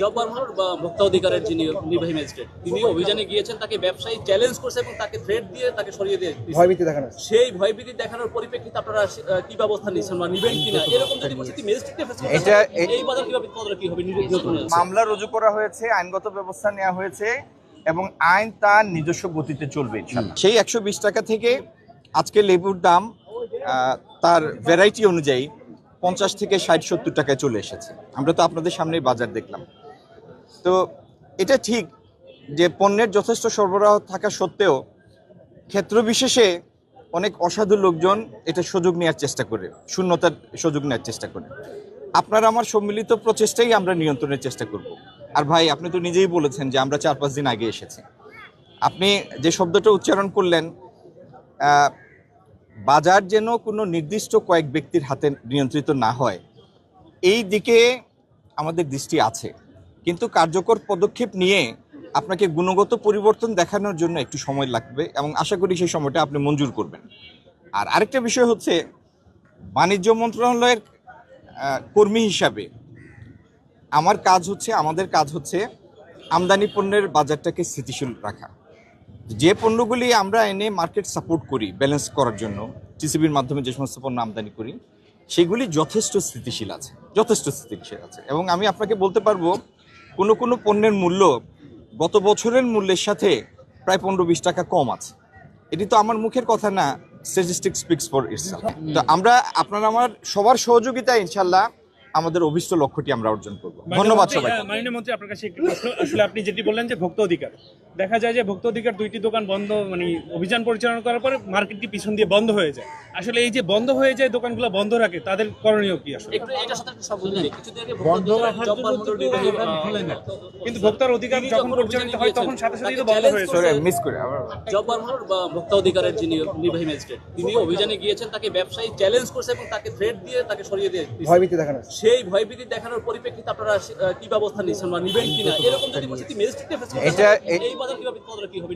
Job বার্মার ভোক্তা অধিকারের যিনি নির্বাহী ম্যাজিস্ট্রেট তিনি অভিযানে গিয়েছেন, তাকে ব্যবসায়ী চ্যালেঞ্জ করছে এবং তাকে থ্রেট দিয়ে তাকে সরিয়ে দিয়ে ভয়ভীতি দেখানো হচ্ছে। সেই ভয়ভীতি দেখানোর পরিপ্রেক্ষিতে আপনারা কি ব্যবস্থা নিচ্ছেন বা নিবেন কিনা, এরকম যদি পরিস্থিতি ম্যাজিস্ট্রেটকে ফেস করতে এটা হয়, এই বাজার কিভাবে তদারকি হবে? মামলা রুজু করা হয়েছে, আইনগত ব্যবস্থা নেওয়া হয়েছে এবং আইন তার নিজস্ব গতিতে চলবে ইনশাআল্লাহ। সেই 120 টাকা থেকে আজকে লেবুর দাম তার ভ্যারাইটি অনুযায়ী 50 থেকে 60-70 টাকায় চলে এসেছে। আমরা তো আপনাদের সামনেই বাজার দেখলাম। তো এটা ঠিক যে পণ্যের যথেষ্ট সরবরাহ থাকা সত্ত্বেও ক্ষেত্র বিশেষে অনেক অসাধু লোকজন এটা সুযোগ নেওয়ার চেষ্টা করে, শূন্যতার সুযোগ নেওয়ার চেষ্টা করে। আপনার আমার সম্মিলিত প্রচেষ্টাই আমরা নিয়ন্ত্রণের চেষ্টা করব। আর ভাই, আপনি তো নিজেই বলেছেন যে আমরা 4-5 দিন আগে এসেছি। আপনি যে শব্দটা উচ্চারণ করলেন, বাজার যেন কোনো নির্দিষ্ট কয়েক ব্যক্তির হাতে নিয়ন্ত্রিত না হয়, এই দিকে আমাদের দৃষ্টি আছে, কিন্তু কার্যকর পদক্ষেপ নিয়ে আপনাকে গুণগত পরিবর্তন দেখানোর জন্য একটু সময় লাগবে এবং আশা করি সেই সময়টা আপনি মঞ্জুর করবেন। আর আরেকটা বিষয় হচ্ছে, বাণিজ্য মন্ত্রণালয়ের কর্মী হিসাবে আমাদের কাজ হচ্ছে আমদানি পণ্যের বাজারটাকে স্থিতিশীল রাখা। যে পণ্যগুলি আমরা এনে মার্কেট সাপোর্ট করি ব্যালেন্স করার জন্য, টিসিবির মাধ্যমে যে সমস্ত পণ্য আমদানি করি, সেগুলি যথেষ্ট স্থিতিশীল আছে এবং আমি আপনাকে বলতে পারবো কোনো পণ্যের মূল্য গত বছরের মূল্যের সাথে প্রায় 15-20 টাকা কম আছে। এটি তো আমার মুখের কথা না, স্ট্যাটিস্টিক্স স্পিক্স ফর ইটসেলফ। তো আমরা আপনার আমার সবার সহযোগিতা ইনশাআল্লাহ আমাদের অভিষ্ট লক্ষ্যটি আমরা অর্জন করব। ধন্যবাদ সবাই। মাননীয় মন্ত্রী, আপনার কাছে একটি প্রশ্ন। আসলে আপনি যেটি বললেন যে ভোক্তা অধিকার, দেখা যায় যে ভোক্তা অধিকার 2টি দোকান বন্ধ, মানে অভিযান পরিচালনা করার পরে মার্কেটটি পিছন দিয়ে বন্ধ হয়ে যায়। আসলে এই যে বন্ধ হয়ে যায়, দোকানগুলো বন্ধ রাখে, তাদের করণীয় কি? আসলে এটার সাথে একটু সম্পর্ক নেই। কিছুদিন আগে বন্ধ রাখার জন্য তো দোকান খোলে না, কিন্তু ভোক্তার অধিকার যখন পরিচালিত হয় তখন সাথে সাথেই তো বন্ধ হয়ে যায়। মিস করে জব বার্মার ভোক্তা অধিকারের যিনি নির্বাহী ম্যাজিস্ট্রেট তিনি অভিযানে গিয়েছেন, তাকে ব্যবসায়ী চ্যালেঞ্জ করছে এবং তাকে থ্রেট দিয়ে তাকে সরিয়ে দিয়ে ভয়ভীতি দেখানো হচ্ছে। সেই ভয়ভীতি দেখানোর পরিপ্রেক্ষিতে আপনারা কি ব্যবস্থা নিচ্ছেন বা নিবেন কিনা, এরকম যদি পরিস্থিতি ম্যাজিস্ট্রেটকে ফেস করতে হয়, এই বাজার কিভাবে তদারকি হবে?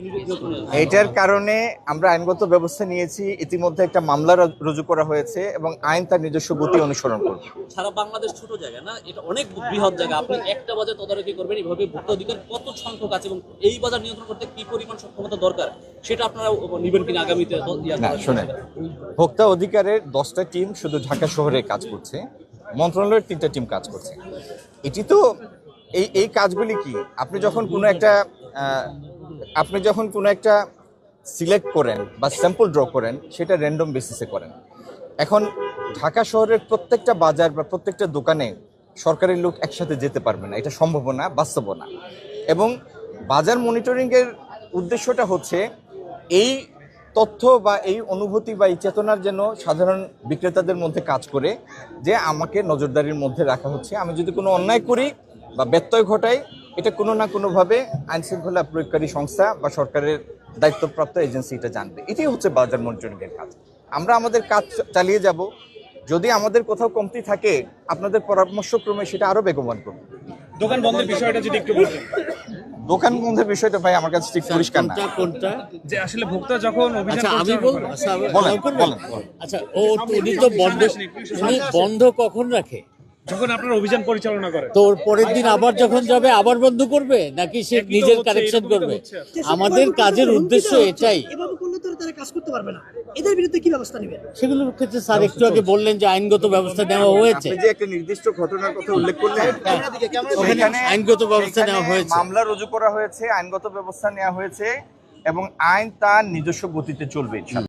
এটার কারণে আমরা আইনগত ব্যবস্থা নিয়েছি। ইতিমধ্যে একটা মামলা রুজু করা হয়েছে এবং আইন তার নিজস্ব গতি অনুসরণ করবে। সারা বাংলাদেশ ছোট জায়গা না, এটা অনেক বৃহৎ জায়গা। আপনি একটা বাজার তদারকি করবেন, এইভাবে ভোক্তা অধিকার কত সংখ্যক আছে এবং এই বাজার নিয়ন্ত্রণ করতে কি পরিমাণ সক্ষমতা দরকার, সেটা আপনারা নিবেন কিনা আগামীতে? না, শুনেন, ভোক্তা অধিকারের 10টা টিম শুধু ঢাকা শহরে কাজ করছে, মন্ত্রণালয়ের 3টা টিম কাজ করছে। এটি তো এই কাজগুলি কি, আপনি যখন কোনো একটা সিলেক্ট করেন বা স্যাম্পল ড্র করেন, সেটা র্যান্ডম বেসিসে করেন। এখন ঢাকা শহরের প্রত্যেকটা বাজার বা প্রত্যেকটা দোকানে সরকারের লোক একসাথে যেতে পারবে না, এটা সম্ভব না, বাস্তব না। এবং বাজার মনিটরিংয়ের উদ্দেশ্যটা হচ্ছে এই তথ্য বা এই অনুভূতি বা এই চেতনার যেন সাধারণ বিক্রেতাদের মধ্যে কাজ করে, যে আমাকে নজরদারির মধ্যে রাখা হচ্ছে। আমি যদি কোনো অন্যায় করি বা ব্যত্যয় ঘটাই, এটা কোনো না কোনোভাবে আইনশৃঙ্খলা প্রয়োগকারী সংস্থা বা সরকারের দায়িত্বপ্রাপ্ত এজেন্সি এটা জানবে। এটাই হচ্ছে বাজার মনিটরিংয়ের কাজ। আমরা আমাদের কাজ চালিয়ে যাব। যদি আমাদের কোথাও কমতি থাকে, আপনাদের পরামর্শক্রমে সেটা আরো বেগবান করব। দোকান বন্ধের বিষয়টা যদি একটু বলতেন। দোকান বন্ধের বিষয়টা ভাই আমার কাছে ঠিক পরিষ্কার না। কোনটা যে আসলে ভোক্তা যখন অভিযান আমি বলেন। আচ্ছা, উনি তো বন্ধ কখন রাখে? যখন আপনারা অভিযান পরিচালনা করেন, তো ওর পরের দিন আবার যখন যাবে আবার বন্ধ করবে, নাকি সে নিজের কারেকশন করবে? আমাদের কাজের উদ্দেশ্য এটাই। এভাবে করলে তো তারা কাজ করতে পারবে না। এদের বিরুদ্ধে কি ব্যবস্থা নেবেন? সেগুলোর ক্ষেত্রে স্যার একটু আগে বললেন যে আইনগত ব্যবস্থা নেওয়া হয়েছে। আপনি যে একটা নির্দিষ্ট ঘটনার কথা উল্লেখ করলেন, ওখানে আইনগত ব্যবস্থা নেওয়া হয়েছে, মামলা রুজু করা হয়েছে, আইনগত ব্যবস্থা নেওয়া হয়েছে এবং আইন তার নিজস্ব গতিতে চলবে ইনশাআল্লাহ।